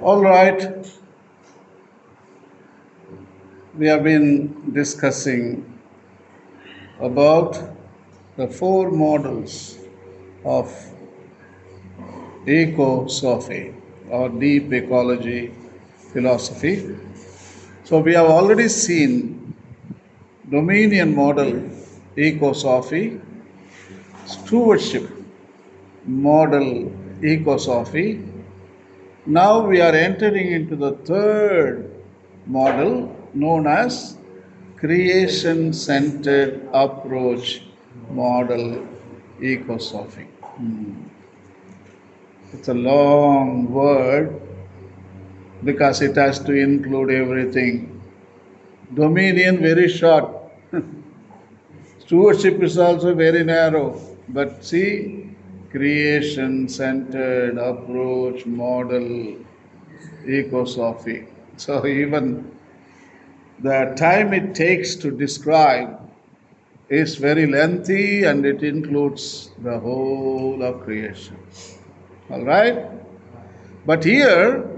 All right, we have been discussing about the four models of ecosophy or deep ecology philosophy. So we have already seen dominion model ecosophy, stewardship model ecosophy. Now we are entering into the third model known as creation centered approach model ecosophy. It's a long word because it has to include everything. Dominion very short. Stewardship is also very narrow. But see, creation centered approach model ecosophy. So even the time it takes to describe is very lengthy and it includes the whole of creation. All right? But here,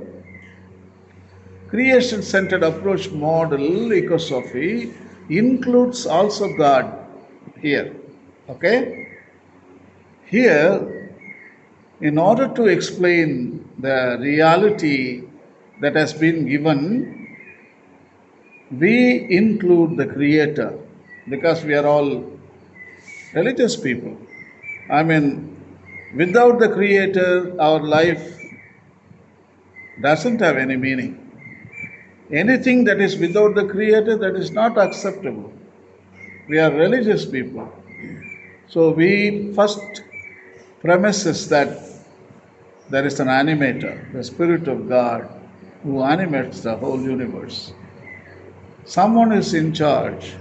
creation centered approach model, ecosophy, includes also God here. Okay? Here, in order to explain the reality that has been given, we include the Creator because we are all religious people. I mean, without the Creator, our life doesn't have any meaning. Anything that is without the Creator, that is not acceptable. We are religious people. So we first premises that there is an animator, the Spirit of God, who animates the whole universe. Someone is in charge.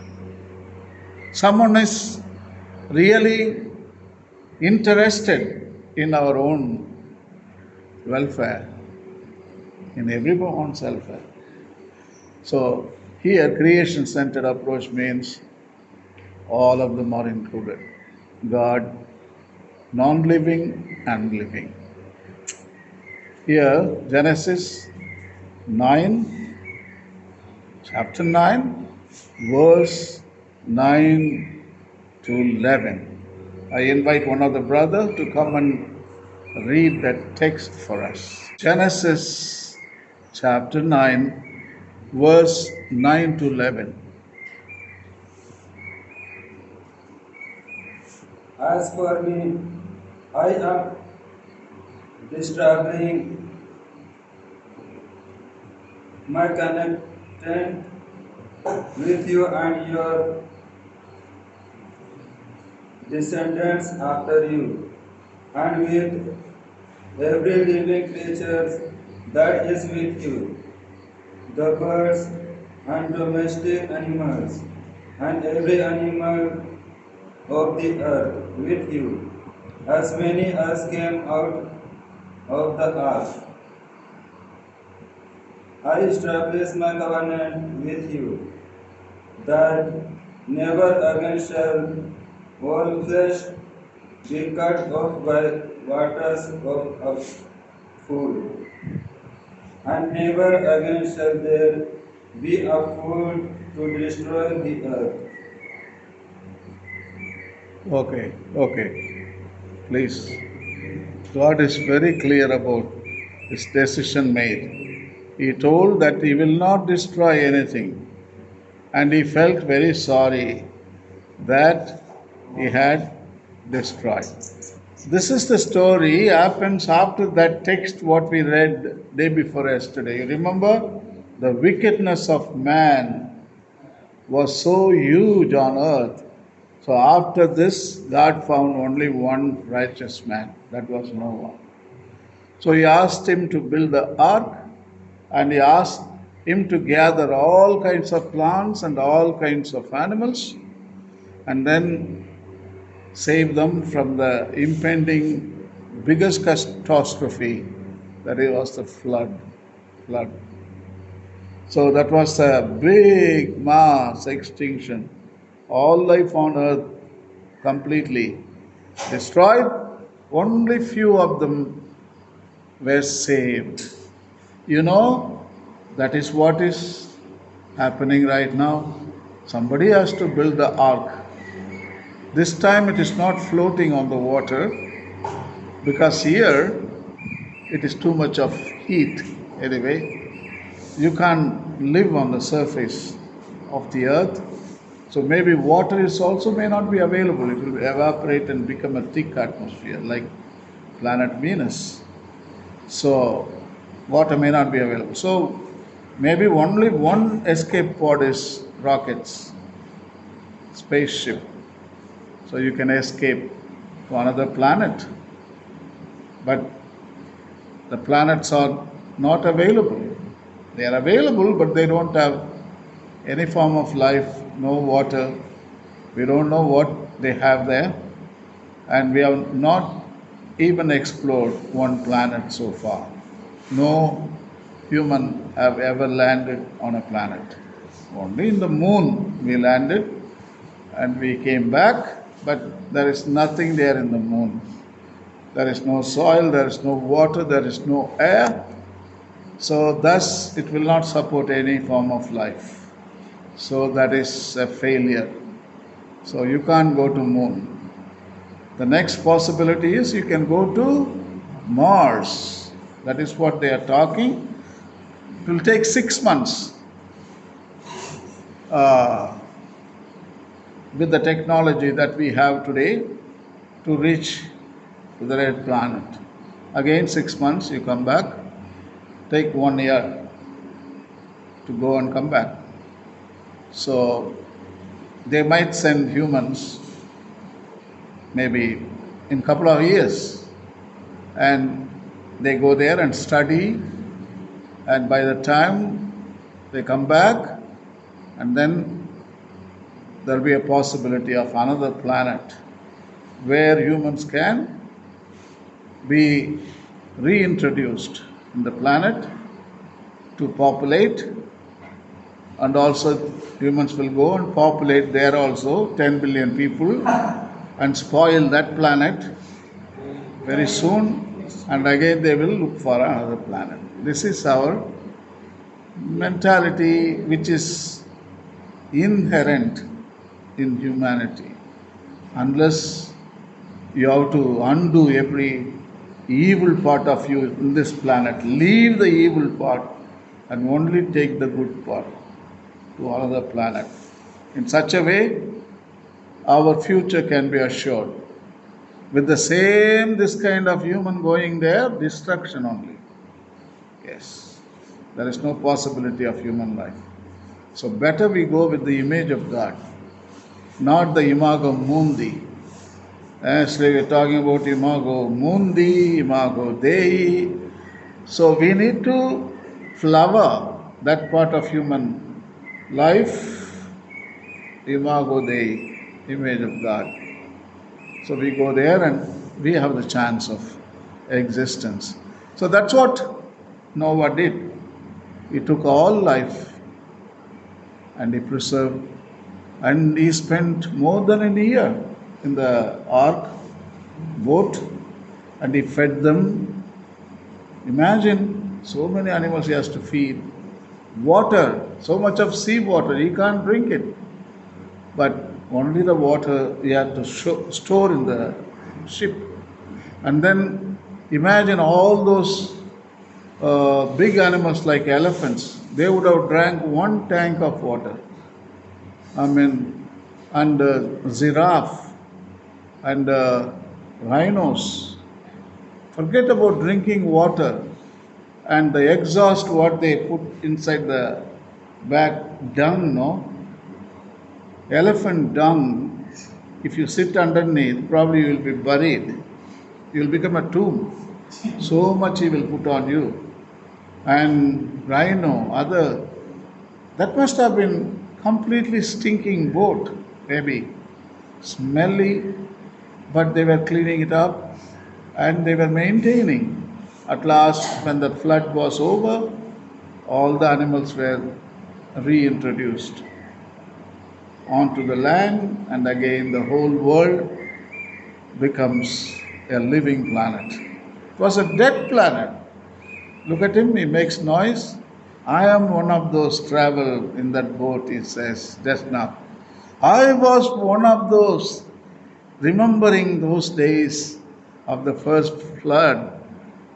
Someone is really interested in our own welfare, in everyone's welfare. So here, creation-centered approach means all of them are included. God, non-living and living. Here, Genesis 9, chapter 9, verse 9 to 11. I invite one of the brother to come and read that text for us. Genesis chapter 9, verse 9 to 11. As for me, I am disturbing my connection with you and your descendants after you, and with every living creature that is with you, the birds and domestic animals, and every animal of the earth with you, as many as came out of the ark. I establish my covenant with you, that never again shall all flesh be cut off by waters of food, and never again shall there be a food to destroy the earth. Okay, please. God is very clear about his decision made. He told that he will not destroy anything, and he felt very sorry that he had destroyed. This is the story happens after that text what we read day before yesterday. You remember the wickedness of man was so huge on earth. So after this, God found only one righteous man. That was Noah. So he asked him to build the ark and he asked him to gather all kinds of plants and all kinds of animals and then save them from the impending biggest catastrophe that it was the flood. So that was a big mass extinction. All life on earth completely destroyed. Only few of them were saved. You know, that is what is happening right now. Somebody has to build the ark. This time it is not floating on the water because here it is too much of heat anyway. You can't live on the surface of the earth. So maybe water is also may not be available. It will evaporate and become a thick atmosphere like planet Venus. So water may not be available. So maybe only one escape pod is rockets, spaceship. So you can escape to another planet. But the planets are not available. They are available, but they don't have any form of life, no water. We don't know what they have there. And we have not even explored one planet so far. No human have ever landed on a planet. Only in the moon we landed and we came back, but there is nothing there in the moon. There is no soil, there is no water, there is no air. So thus it will not support any form of life. So that is a failure. So you can't go to moon. The next possibility is you can go to Mars. That is what they are talking. It will take 6 months uh, with the technology that we have today to reach to the red planet. Again, 6 months, you come back, take 1 year to go and come back. So they might send humans maybe in a couple of years and they go there and study, and by the time they come back, and then there'll be a possibility of another planet where humans can be reintroduced in the planet to populate, and also humans will go and populate there also 10 billion people and spoil that planet very soon, and again they will look for another planet. This is our mentality which is inherent in humanity. Unless you have to undo every evil part of you in this planet, leave the evil part and only take the good part to another planet. In such a way, our future can be assured. With the same, this kind of human going there, destruction only. Yes, there is no possibility of human life. So better we go with the image of God, not the imago mundi. Actually, we're talking about imago mundi, imago dei. So we need to flower that part of human life, imago dei, image of God. So we go there and we have the chance of existence. So that's what Noah did. He took all life and he preserved, and he spent more than a year in the ark boat and he fed them. Imagine so many animals he has to feed. Water, so much of sea water, he can't drink it. But only the water he had to store in the ship. And then imagine all those big animals like elephants, they would have drank one tank of water. I mean, and giraffe and rhinos. Forget about drinking water and the exhaust what they put inside the back dung, no? Elephant dung, if you sit underneath, probably you will be buried. You will become a tomb. So much he will put on you. And rhino, other, that must have been completely stinking boat, maybe smelly, but they were cleaning it up and they were maintaining. At last, when the flood was over, all the animals were reintroduced onto the land, and again the whole world becomes a living planet. It was a dead planet. Look at him, he makes noise. I am one of those travel in that boat, he says just now. I was one of those remembering those days of the first flood.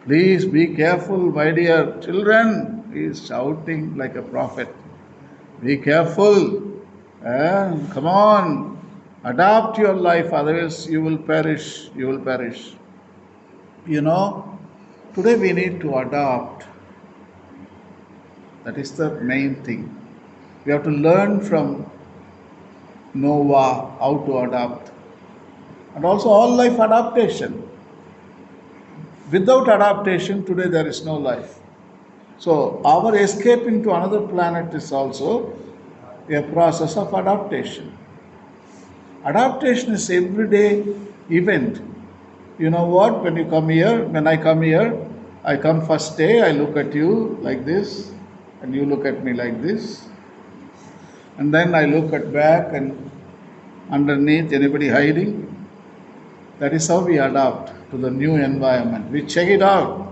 Please be careful, my dear children. He is shouting like a prophet. Be careful. Come on. Adapt your life, otherwise, you will perish. You will perish. You know, today we need to adopt. That is the main thing. We have to learn from Noah how to adapt. And also all life adaptation. Without adaptation, today there is no life. So our escaping to another planet is also a process of adaptation. Adaptation is everyday event. You know what? When I come here, I come first day, I look at you like this, and you look at me like this. And then I look at back and underneath anybody hiding. That is how we adapt to the new environment. We check it out.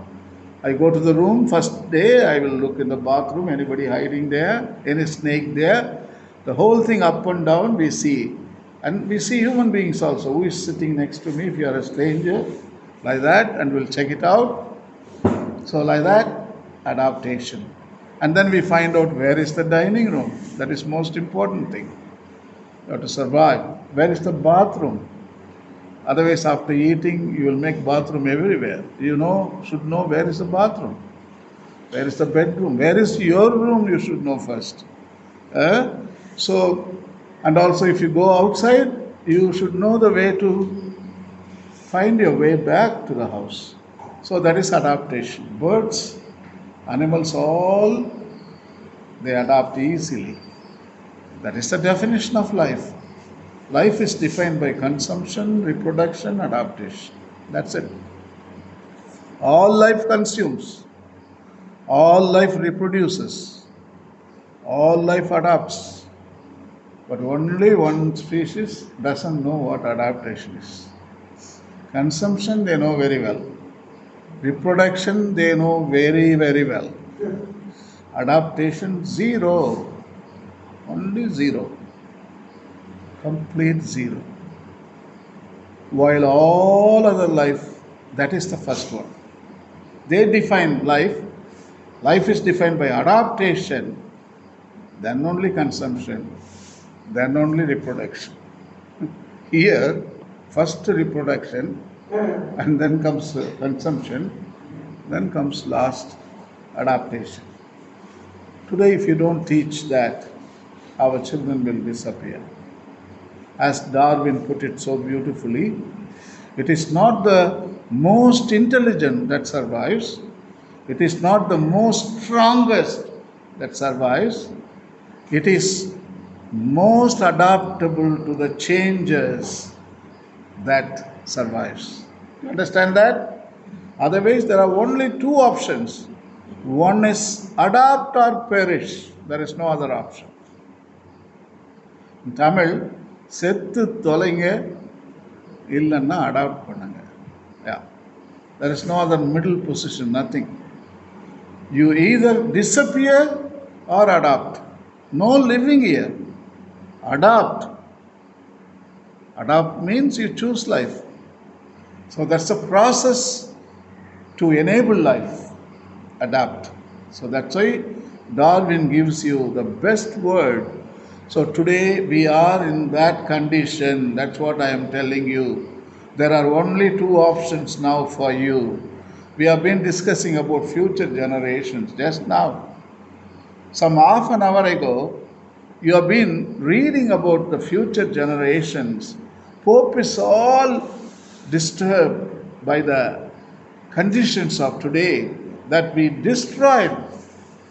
I go to the room, first day I will look in the bathroom, anybody hiding there, any snake there. The whole thing up and down we see. And we see human beings also. Who is sitting next to me if you are a stranger? Like that, and we'll check it out. So, like that, adaptation. And then we find out where is the dining room. That is most important thing. You have to survive. Where is the bathroom? Otherwise, after eating, you will make bathroom everywhere. Should know where is the bathroom, where is the bedroom, where is your room. You should know first. Uh, so, and also if you go outside, you should know the way to find your way back to the house. So that is adaptation. Birds, animals, all they adapt easily. That is the definition of life. Life is defined by consumption, reproduction, adaptation. That's it. All life consumes, all life reproduces, all life adapts. But only one species doesn't know what adaptation is. Consumption, they know very well. Reproduction, they know very, very well. Adaptation, zero. Only zero. Complete zero. While all other life, that is the first one. They define life. Life is defined by adaptation, then only consumption, then only reproduction. Here, first reproduction, and then comes consumption, then comes last adaptation. Today, if you don't teach that, our children will disappear. As Darwin put it so beautifully, it is not the most intelligent that survives, it is not the most strongest that survives, it is most adaptable to the changes that survives. You understand that? Otherwise, there are only two options. One is adapt or perish. There is no other option. In Tamil, செத்து தொலைங்க இல்லைன்னா adapt பண்ணுங்க. Yeah. There is no other middle position, nothing. You either disappear or adapt. No living here. Adapt. Adapt means you choose life. So that's a process to enable life. Adapt. So that's why Darwin gives you the best word. So today we are in that condition. That's what I am telling you. There are only two options now for you. We have been discussing about future generations just now. Some half an hour ago, you have been reading about the future generations. Pope is all disturbed by the conditions of today that we destroyed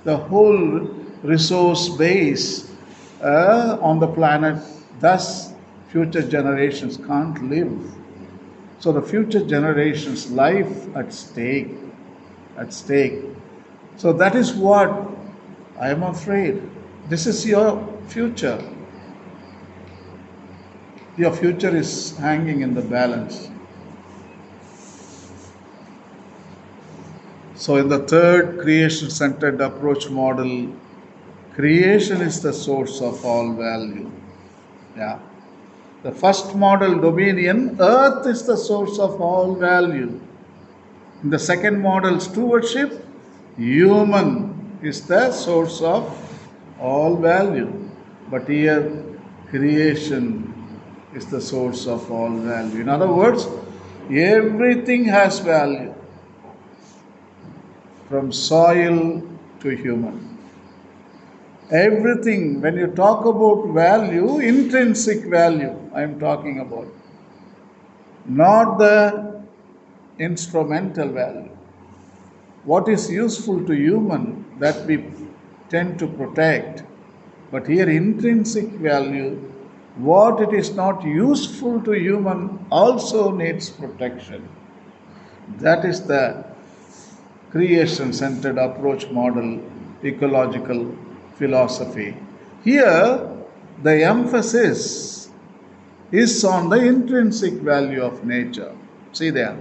the whole resource base on the planet. Thus, future generations can't live. So the future generations' life at stake, at stake. So that is what I am afraid. This is your future. Your future is hanging in the balance. So, in the third creation centered approach model, creation is the source of all value. Yeah. The first model, dominion, earth is the source of all value. In the second model, stewardship, human is the source of all value. But here, creation is the source of all value. In other words, everything has value from soil to human. Everything, when you talk about value, intrinsic value, I am talking about, not the instrumental value. What is useful to human that we tend to protect, but here intrinsic value, what it is not useful to human also needs protection. That is the creation centered approach model, ecological philosophy. Here, the emphasis is on the intrinsic value of nature. See there.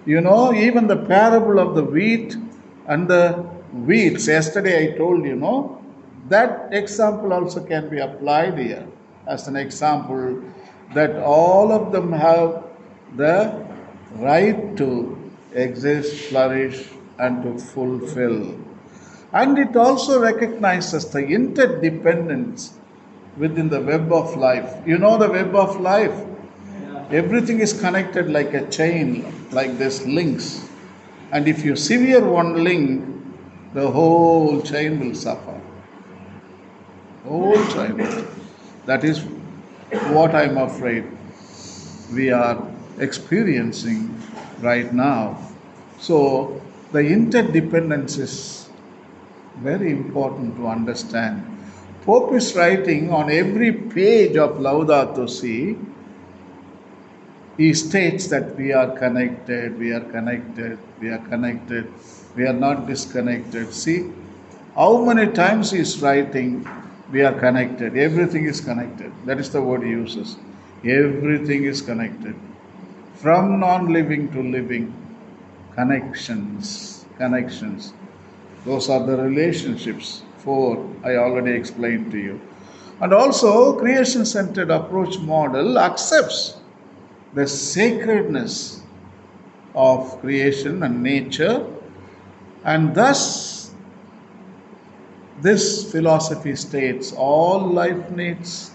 You know, even the parable of the wheat and the weeds, yesterday I told you, know, that example also can be applied here as an example that all of them have the right to exist, flourish, and to fulfill. And it also recognizes the interdependence within the web of life. You know, the web of life, everything is connected like a chain, like this links. And if you sever one link, the whole chain will suffer. Whole chain. That is what I'm afraid we are experiencing right now. So the interdependence is very important to understand. Pope is writing on every page of Laudato Si. He states that we are connected, we are connected, we are connected, we are not disconnected. See how many times he is writing, we are connected, everything is connected. That is the word he uses. Everything is connected. From non living to living, connections, connections. Those are the relationships. Four, I already explained to you. And also, creation centered approach model accepts the sacredness of creation and nature, and thus this philosophy states all life needs,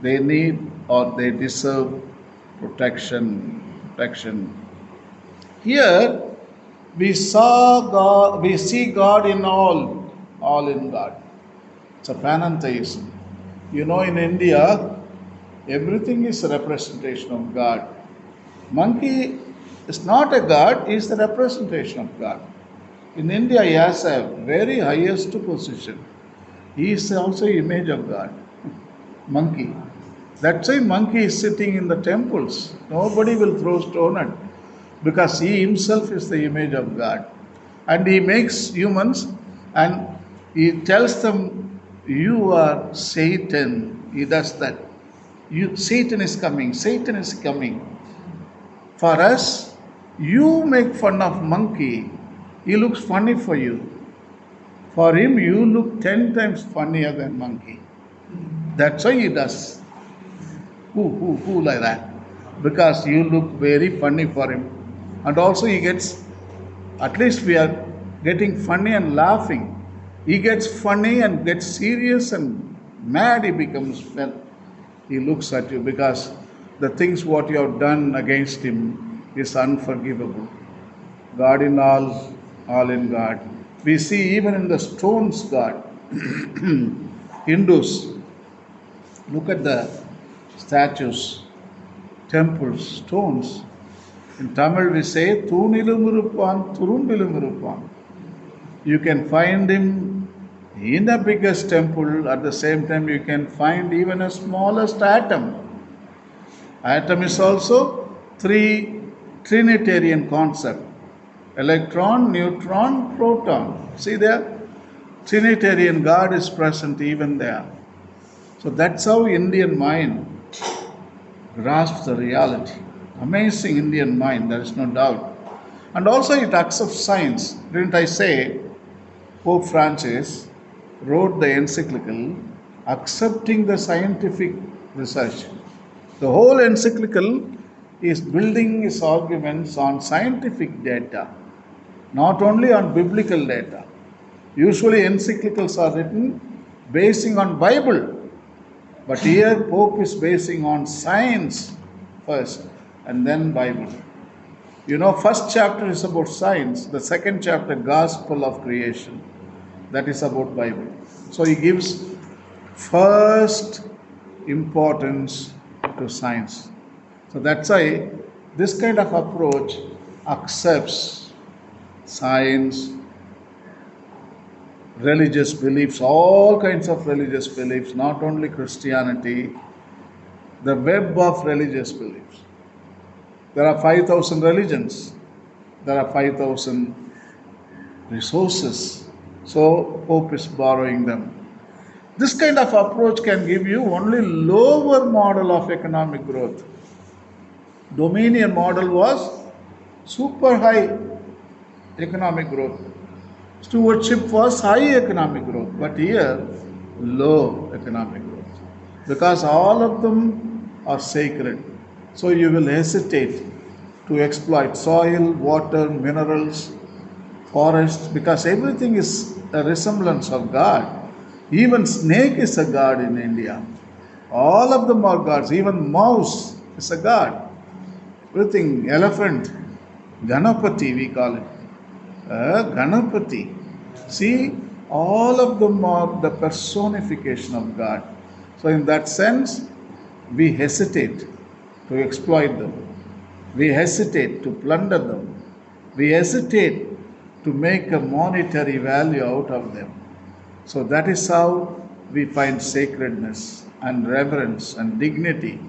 they need or they deserve protection. Here we see God in all in God. It's a panentheism. You know, in India, everything is a representation of God. Monkey is not a God, he is the representation of God. In India, he has a very highest position. He is also image of God. Monkey. That's why monkey is sitting in the temples. Nobody will throw stone at, because he himself is the image of God. And he makes humans and he tells them, you are Satan. He does that. Satan is coming. Satan is coming. For us, you make fun of monkey. He looks funny for you. For him, you look 10 times funnier than monkey. That's why he does. Who like that? Because you look very funny for him. And also he gets, at least we are getting funny and laughing. He gets funny and gets serious and mad he becomes when he looks at you, because the things what you have done against him is unforgivable. God in all in God. We see even in the stones God. Hindus, look at the statues, temples, stones. In Tamil we say, Thunilum Irupan, Thurumbilum Irupan. You can find him in the biggest temple, at the same time you can find even a smallest atom. Atom is also Trinitarian concept. Electron, neutron, proton. See there? Trinitarian God is present even there. So that's how Indian mind grasps the reality. Amazing Indian mind, there is no doubt. And also it accepts science. Didn't I say Pope Francis wrote the encyclical accepting the scientific research? The whole encyclical is building its arguments on scientific data, not only on biblical data. Usually encyclicals are written basing on Bible, but here Pope is basing on science first and then Bible. You know, first chapter is about science, the second chapter gospel of creation, that is about Bible. So he gives first importance to science. So that's why this kind of approach accepts science, religious beliefs, all kinds of religious beliefs, not only Christianity, the web of religious beliefs. There are 5,000 religions, there are 5,000 resources. So Pope is borrowing them. This kind of approach can give you only lower model of economic growth. Dominion model was super high economic growth. Stewardship was high economic growth, but here low economic growth. Because all of them are sacred. So you will hesitate to exploit soil, water, minerals, forests, because everything is a resemblance of God. Even snake is a god in India. All of them are gods. Even mouse is a god. Everything, elephant, Ganapati we call it. Ganapati. See, all of them are the personification of God. So in that sense, we hesitate to exploit them. We hesitate to plunder them. We hesitate to make a monetary value out of them. So that is how we find sacredness and reverence and dignity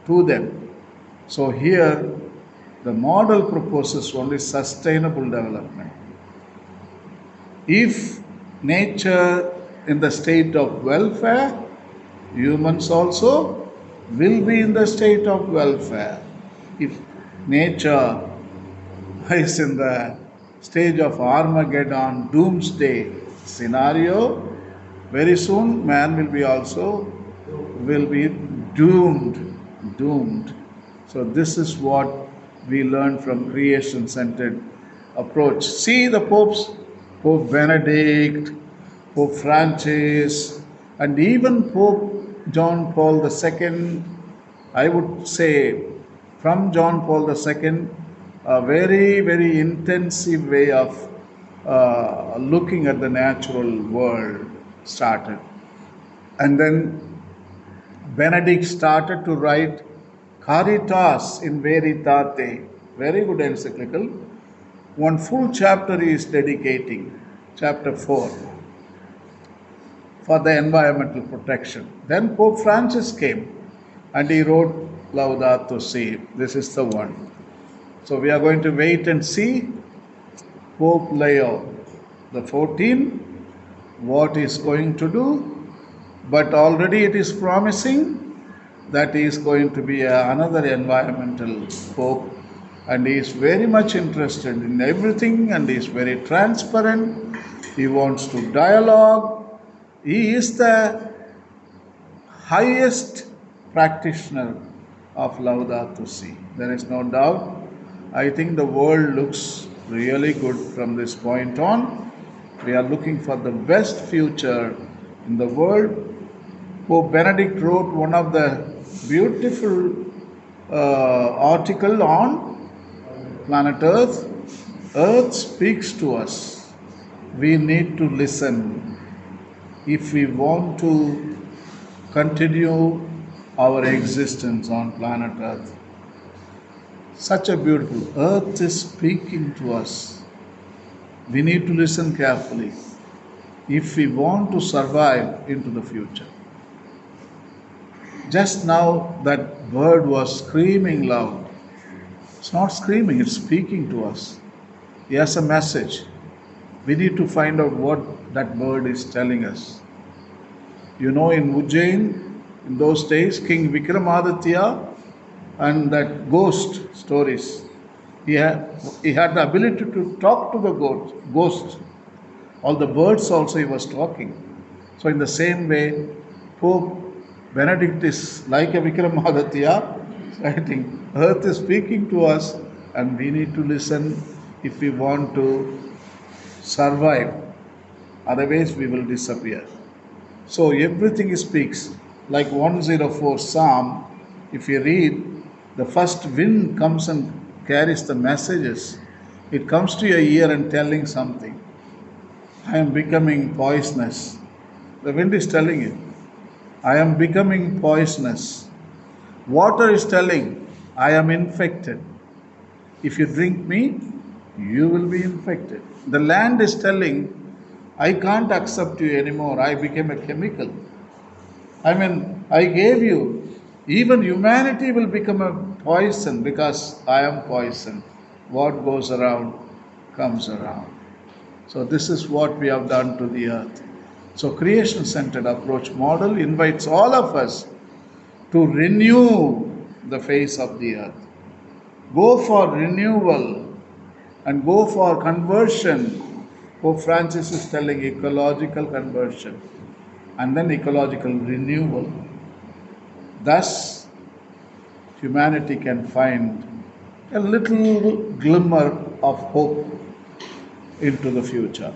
to them. So here, the model proposes only sustainable development. If nature in the state of welfare, humans also will be in the state of welfare. If nature is in the stage of Armageddon, doomsday scenario, very soon man will be also will be doomed. So this is what we learn from creation-centered approach. See the popes, Pope Benedict, Pope Francis, and even Pope John Paul II. I would say from John Paul II, a very, very intensive way of looking at the natural world started. And then Benedict started to write Caritas in Veritate, very good encyclical. One full chapter he is dedicating, chapter 4, for the environmental protection. Then Pope Francis came and he wrote Laudato Si. This is the one. So we are going to wait and see Pope Leo the 14th, what he is going to do, but already it is promising that he is going to be another environmental pope, and he is very much interested in everything and he is very transparent. He wants to dialogue. He is the highest practitioner of Laudato Si. There is no doubt. I think the world looks really good from this point on. We are looking for the best future in the world. Pope Benedict wrote one of the beautiful article on planet Earth. Earth speaks to us. We need to listen if we want to continue our existence on planet Earth. Such a beautiful Earth is speaking to us. We need to listen carefully if we want to survive into the future. Just now that bird was screaming loud. It's not screaming, it's speaking to us. He has a message. We need to find out what that bird is telling us. You know, in Ujjain, in those days, King Vikramaditya and that ghost stories. He had the ability to talk to the ghosts. All the birds also he was talking. So in the same way, Pope Benedict is like a Vikramaditya. I think Earth is speaking to us, and we need to listen if we want to survive. Otherwise, we will disappear. So everything speaks. Like 104 Psalm, if you read, the first wind comes and carries the messages. It comes to your ear and telling something. I am becoming poisonous. The wind is telling it. I am becoming poisonous. Water is telling, I am infected. If you drink me, you will be infected. The land is telling, I can't accept you anymore. I became a chemical. I gave you. Even humanity will become a poison because I am poison. What goes around comes around. So, this is what we have done to the earth. So, creation centered approach model invites all of us to renew the face of the earth. Go for renewal and go for conversion. Pope Francis is telling ecological conversion and then ecological renewal. Thus, humanity can find a little glimmer of hope into the future.